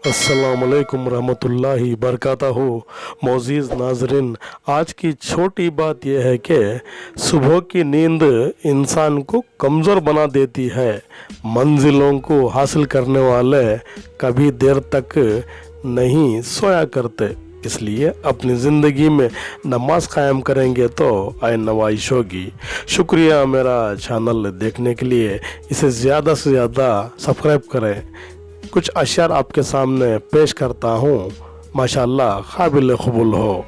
अस्सलाम वालेकुम रहमतुल्लाहि बरकातहू। मोअज़्ज़िज़ नाज़रीन, आज की छोटी बात यह है कि सुबह की नींद इंसान को कमज़ोर बना देती है। मंजिलों को हासिल करने वाले कभी देर तक नहीं सोया करते, इसलिए अपनी ज़िंदगी में नमाज कायम करेंगे तो आय नवाइश होगी। शुक्रिया मेरा चैनल देखने के लिए। इसे ज़्यादा से ज़्यादा सब्सक्राइब करें। कुछ अशआर आपके सामने पेश करता हूँ, माशाअल्लाह काबिल कबूल हो।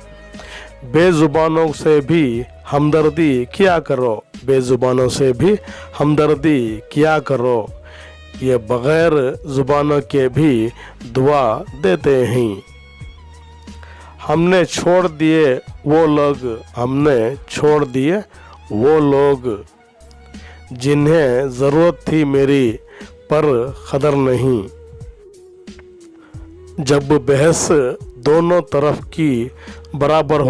बेज़ुबानों से भी हमदर्दी किया करो, बेज़ुबानों से भी हमदर्दी किया करो, ये बग़ैर ज़ुबानों के भी दुआ देते हैं। हमने छोड़ दिए वो लोग जिन्हें ज़रूरत थी मेरी पर ख़दर नहीं। जब बहस दोनों तरफ की बराबर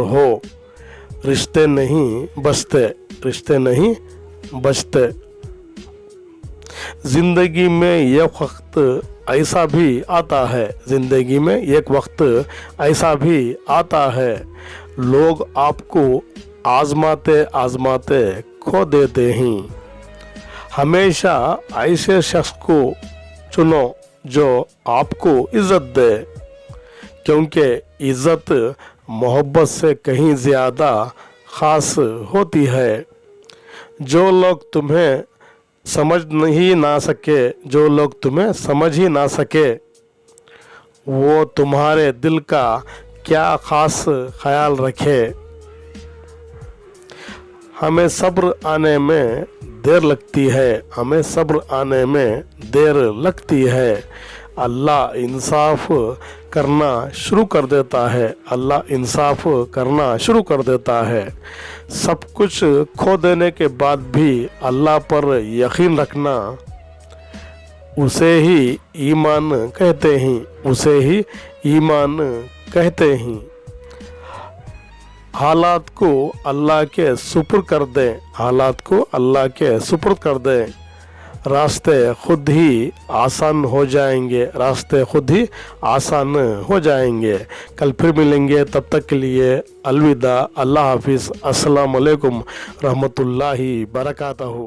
हो, रिश्ते नहीं बचते। ज़िंदगी में एक वक्त ऐसा भी आता है, लोग आपको आज़माते खो देते हैं। हमेशा ऐसे शख्स को चुनो जो आपको इज़्ज़त दे, क्योंकि इज़्ज़त मोहब्बत से कहीं ज़्यादा ख़ास होती है। जो लोग तुम्हें समझ ही ना सके, वो तुम्हारे दिल का क्या ख़ास ख्याल रखे। हमें सब्र आने में देर लगती है, अल्लाह इंसाफ करना शुरू कर देता है। सब कुछ खो देने के बाद भी अल्लाह पर यकीन रखना, उसे ही ईमान कहते हैं। हालात को अल्लाह के सुपुर्द कर दें, रास्ते खुद ही आसान हो जाएंगे। कल फिर मिलेंगे, तब तक के लिए अलविदा। अल्लाह हाफिज़। अस्सलाम वालेकुम रहमतुल्लाहि बरकातहू।